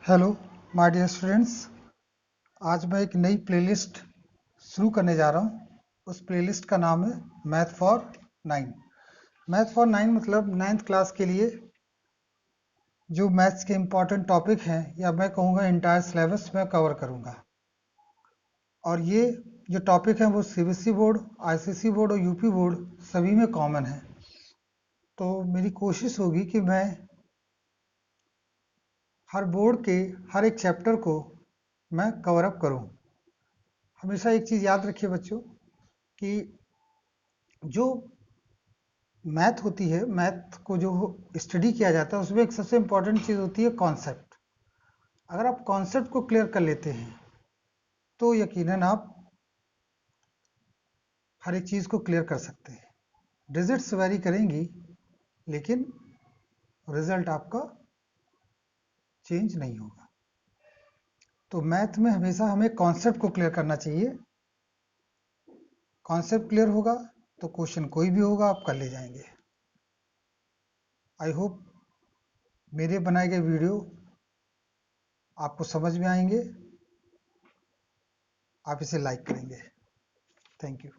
Hello my dear students. आज मैं एक नई प्लेलिस्ट शुरू करने जा रहा हूँ। उस प्लेलिस्ट का नाम है मैथ फॉर 9। मैथ फॉर 9 मतलब 9th क्लास के लिए जो मैथ्स के इम्पॉर्टेंट टॉपिक हैं, या मैं कहूँगा इंटायर सिलेबस मैं कवर करूँगा। और ये जो टॉपिक हैं वो सीबीएसई बोर्ड, आईसीएसई बोर्ड और यूपी बोर्ड सभी में कॉमन है। तो मेरी कोशिश होगी कि मैं हर बोर्ड के हर एक चैप्टर को मैं कवर अप करूँ। हमेशा एक चीज़ याद रखिए बच्चों कि जो मैथ होती है, मैथ को जो स्टडी किया जाता है उसमें एक सबसे इम्पॉर्टेंट चीज़ होती है कॉन्सेप्ट। अगर आप कॉन्सेप्ट को क्लियर कर लेते हैं तो यकीनन आप हर एक चीज़ को क्लियर कर सकते हैं। डिजिट्स वेरी करेंगी लेकिन रिजल्ट आपका चेंज नहीं होगा। तो मैथ में हमेशा हमें कॉन्सेप्ट को क्लियर करना चाहिए। कॉन्सेप्ट क्लियर होगा तो क्वेश्चन कोई भी होगा आप कर ले जाएंगे। आई होप मेरे बनाए गए वीडियो आपको समझ में आएंगे, आप इसे लाइक करेंगे। Thank you.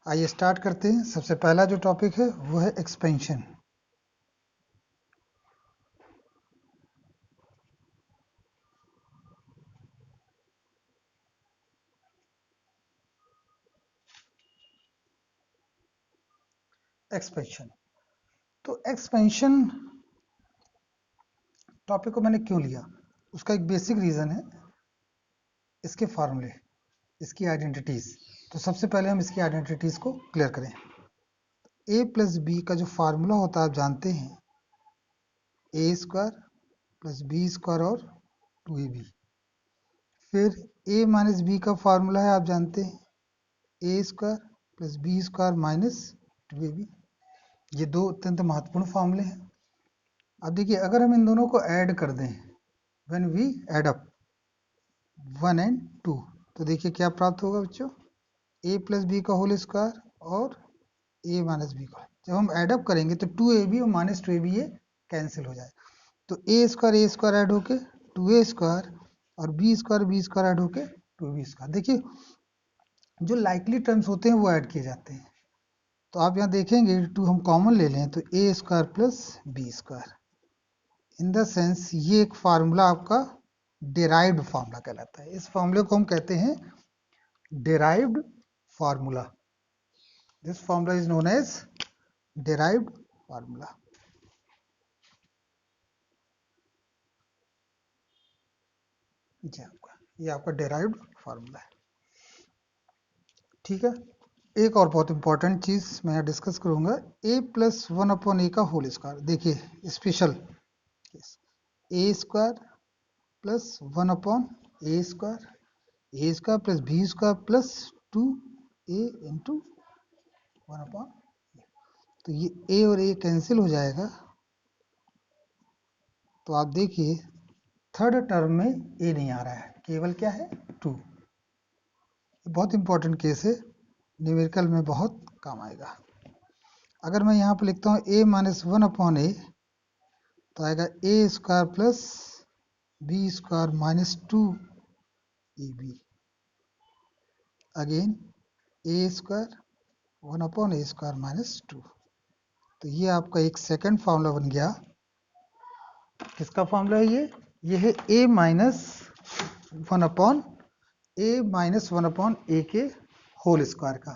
आइए स्टार्ट करते हैं। सबसे पहला जो टॉपिक है वो है एक्सपेंशन। एक्सपेंशन तो एक्सपेंशन टॉपिक को मैंने क्यों लिया, उसका एक बेसिक रीज़न है इसके फार्मूले, इसकी आइडेंटिटीज़। तो सबसे पहले हम इसकी आइडेंटिटीज़ को क्लियर करें। a प्लस बी का जो फार्मूला होता है आप जानते हैं, A square plus B square और 2ab। फिर a माइनस बी का फार्मूला है आप जानते हैं, A square plus B square minus 2ab। ये दो अत्यंत महत्वपूर्ण फार्मूले हैं। अब देखिए, अगर हम इन दोनों को ऐड कर दें, when we add up 1 and 2, तो देखिए क्या प्राप्त होगा बच्चों, a प्लस बी का होल स्क्वायर और a माइनस बी का। जब हम ऐड अप करेंगे तो 2ab और माइनस 2ab ये कैंसिल हो जाए, तो a स्क्वायर ऐड होके 2a स्क्वायर और b स्क्वायर ऐड होके 2b स्क्वायर। देखिए जो लाइकली टर्म्स होते हैं वो ऐड किए जाते हैं। तो आप यहाँ देखेंगे 2 हम कॉमन ले लें तो a square plus B square. In the sense ये एक फार्मूला आपका डिराइव्ड फार्मूला कहलाता है। इस फार्मूले को हम कहते हैं derived formula. This formula is known as derived formula. ये आपका डिराइव्ड फार्मूला है, ठीक है। एक और बहुत इंपॉर्टेंट चीज मैं यहाँ डिस्कस करूंगा, a प्लस 1/a का होल स्क्वायर। देखिए special case, a square plus 1/a square plus b square plus 2a into 1/a। तो ये a और a कैंसिल हो जाएगा, तो आप देखिए थर्ड टर्म में a नहीं आ रहा है, केवल क्या है 2। बहुत इंपॉर्टेंट केस है, न्यूमेरिकल में बहुत काम आएगा। अगर मैं यहाँ पर लिखता हूँ a माइनस 1/a, तो आएगा a square plus b square minus 2ab। Again a square 1/a square minus 2। तो ये आपका एक सेकंड फार्मूला बन गया। किसका फार्मूला है ये है a माइनस 1/a के होल स्क्वायर का,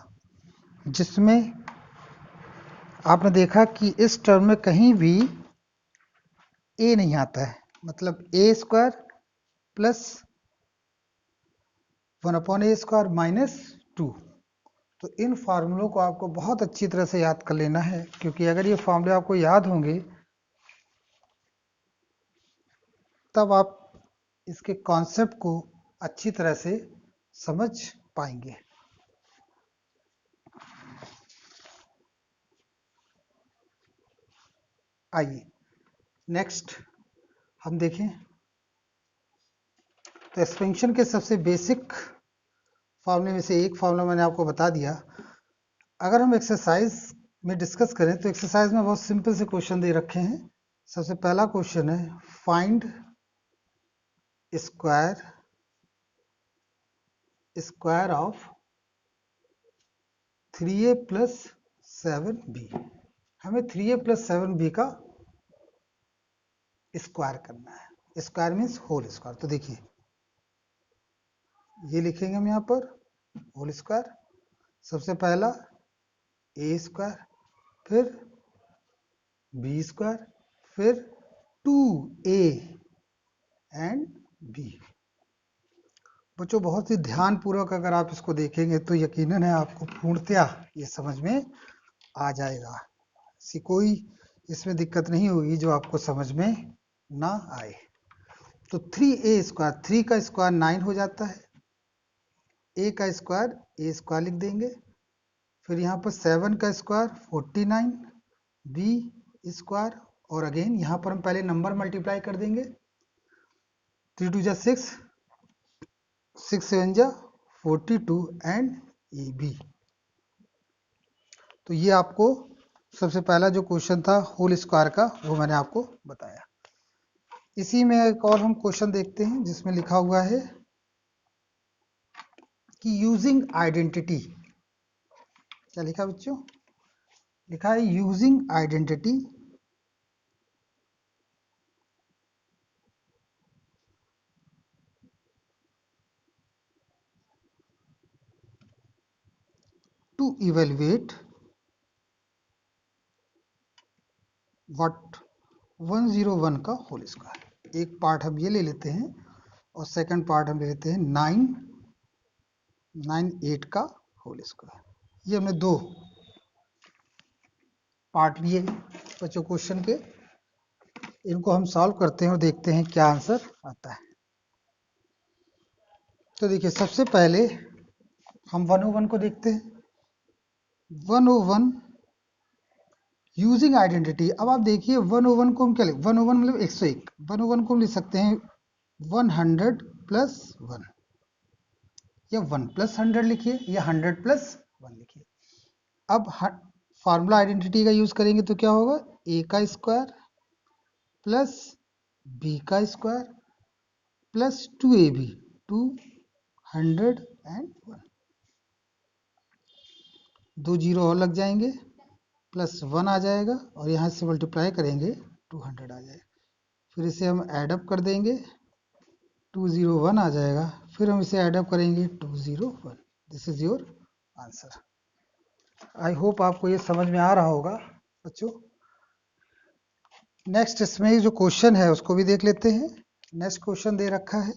जिसमें आपने देखा कि इस टर्म में कहीं भी a नहीं आता है, मतलब a square plus 1/a square minus 2। तो इन फार्मूलों को आपको बहुत अच्छी तरह से याद कर लेना है, क्योंकि अगर ये फार्मूले आपको याद होंगे तब आप इसके कॉन्सेप्ट को अच्छी तरह से समझ पाएंगे। आइए नेक्स्ट हम देखें। तो एक्सपेंशन के सबसे बेसिक फार्मूले में से एक फार्मूला मैंने आपको बता दिया। अगर हम एक्सरसाइज में डिस्कस करें तो एक्सरसाइज में बहुत सिंपल से क्वेश्चन दे रखे हैं। सबसे पहला क्वेश्चन है, find square of 3a plus 7b। हमें 3a प्लस 7b का स्क्वायर करना है। Square means whole square. तो देखिए ये लिखेंगे हम यहाँ पर होल स्क्वायर। सबसे पहला ए स्क्वायर, फिर बी स्क्वायर, फिर 2a एंड बी। बच्चों बहुत ही ध्यानपूर्वक अगर आप इसको देखेंगे तो यकीनन है आपको पूर्णतया ये समझ में आ जाएगा। ऐसी कोई इसमें दिक्कत नहीं होगी जो आपको समझ में ना आए। तो 3a स्क्वायर, 3 का स्क्वायर 9 हो जाता है, a का स्क्वायर a स्क्वायर लिख देंगे, फिर यहाँ पर 7 का स्क्वायर 49, b स्क्वायर, और अगेन यहाँ पर हम पहले नंबर मल्टीप्लाई कर देंगे। 3 2 6, 6 7 42 एंड ab। तो ये आपको सबसे पहला जो क्वेश्चन था होल स्क्वायर का वो मैंने आपको बताया। इसी में एक और हम क्वेश्चन देखते हैं जिसमें लिखा हुआ है कि यूजिंग आइडेंटिटी। क्या लिखा बच्चों? लिखा है using identity to evaluate what 101 का होल स्क्वायर। एक पार्ट हम ये ले लेते हैं और सेकंड पार्ट हम ले लेते हैं 998 का होल स्क्वायर। ये हमने दो पार्ट लिए बच्चों क्वेश्चन के। इनको हम सॉल्व करते हैं और देखते हैं क्या आंसर आता है। तो देखिए सबसे पहले हम 101 को देखते हैं। 101 यूजिंग आइडेंटिटी। अब आप देखिए 101 को हम क्या लिख, 101 मतलब 101, 101 को हम लिख सकते हैं 100 प्लस 1, या 1 प्लस 100 लिखिए, या 100 प्लस 1 लिखिए। अब फार्मूला आइडेंटिटी का यूज करेंगे तो क्या होगा, a का स्क्वायर प्लस b का स्क्वायर प्लस 2ab, 201। दो जीरो और लग जाएंगे, प्लस 1 आ जाएगा, और यहाँ से मल्टीप्लाई करेंगे 200 आ जाएगा। फिर इसे हम एडअप कर देंगे, 201 आ जाएगा। फिर हम इसे एडअप करेंगे 201। This is your answer. I hope आपको ये समझ में आ रहा होगा बच्चों। नेक्स्ट इसमें जो क्वेश्चन है उसको भी देख लेते हैं। नेक्स्ट क्वेश्चन दे रखा है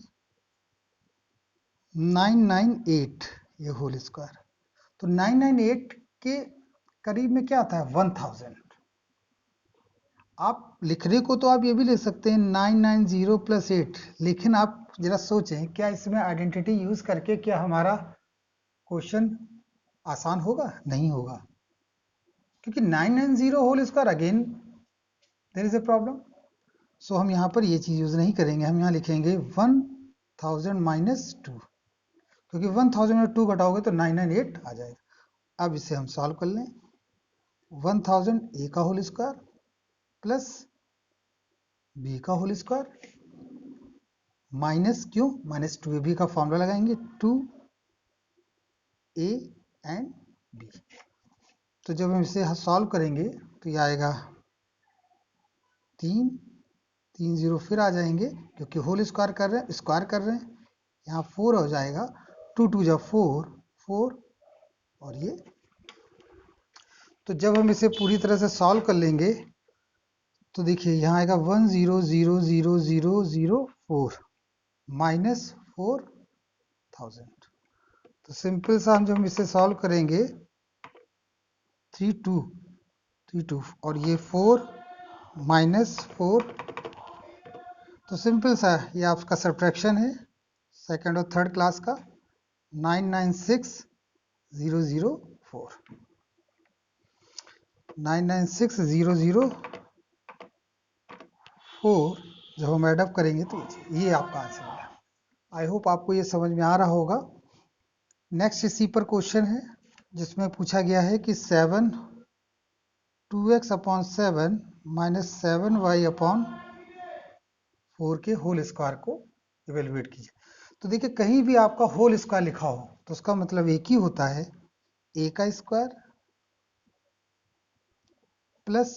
998 ये होल स्क्वायर। तो 998 के करीब में क्या आता है, 1000। आप लिखने को तो आप ये भी लिख सकते हैं 990 प्लस 8, लेकिन आप जरा सोचें क्या इसमें आइडेंटिटी यूज करके क्या हमारा क्वेश्चन आसान होगा? नहीं होगा, क्योंकि 990 whole square again there is a problem. So हम यहाँ पर ये चीज यूज नहीं करेंगे। हम यहाँ लिखेंगे 1000 माइनस 2, क्योंकि 1000 में 2 घटाओगे तो 998 आ जाएगा। अब इसे हम सॉल्व कर लें। 1000 ए का होल स्क्वायर प्लस बी का होल स्क्वायर माइनस, क्यों माइनस 2ab का फॉर्मूला लगाएंगे, 2a एंड b। तो जब हम इसे सॉल्व करेंगे तो ये आएगा 3 3 0 फिर आ जाएंगे, क्योंकि होल स्क्वायर कर रहे हैं, यहाँ 4 हो जाएगा, 2 2 जा 4 4, और ये। तो जब हम इसे पूरी तरह से सॉल्व कर लेंगे तो देखिए यहाँ आएगा 1000004 माइनस 4000। तो सिंपल सा हम जब हम इसे सॉल्व करेंगे 32 और ये 4 माइनस 4, तो सिंपल सा ये आपका सब्ट्रैक्शन है सेकंड और थर्ड क्लास का। 996004 996,004 जब हम एडअप करेंगे तो ये आपका आंसर है। आई होप आपको ये समझ में आ रहा होगा। नेक्स्ट इसी पर क्वेश्चन है जिसमें पूछा गया है कि 7 2x upon 7 minus 7y upon 4 के होल स्क्वायर को इवेल्युएट कीजिए। तो देखिए कहीं भी आपका होल स्क्वायर लिखा हो तो उसका मतलब एक ही होता है, ए का स्क्वायर प्लस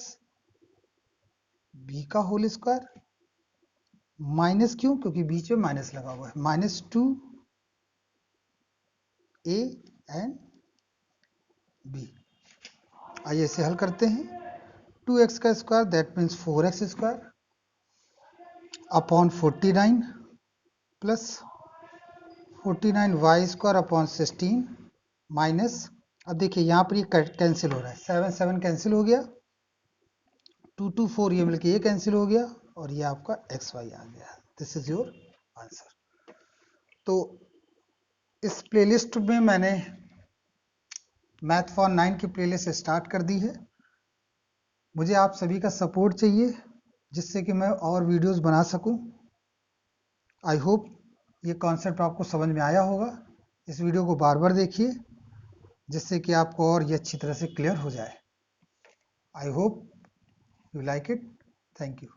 बी का होल स्क्वायर माइनस, क्यों? क्योंकि बीच में माइनस लगा हुआ है, -2 ए एंड बी। आइए इसे हल करते हैं। 2x का square that means 4x square upon 49 plus 49y square upon 16 minus, अब देखिए यहाँ पर ये कैंसिल हो रहा है, 7 7 कैंसिल हो गया, 2 2 4 ये मिलकर ये कैंसिल हो गया और ये आपका xy आ गया। This is your answer. तो इस प्लेलिस्ट में मैंने मैथ फॉर 9 की प्लेलिस्ट स्टार्ट कर दी है। मुझे आप सभी का सपोर्ट चाहिए जिससे कि मैं और वीडियोस बना सकूं। आई होप ये कॉन्सेप्ट आपको समझ में आया होगा। इस वीडियो को बार बार देखिए जिससे कि आपको और ये अच्छी तरह से क्लियर हो जाए। I hope you like it. Thank you.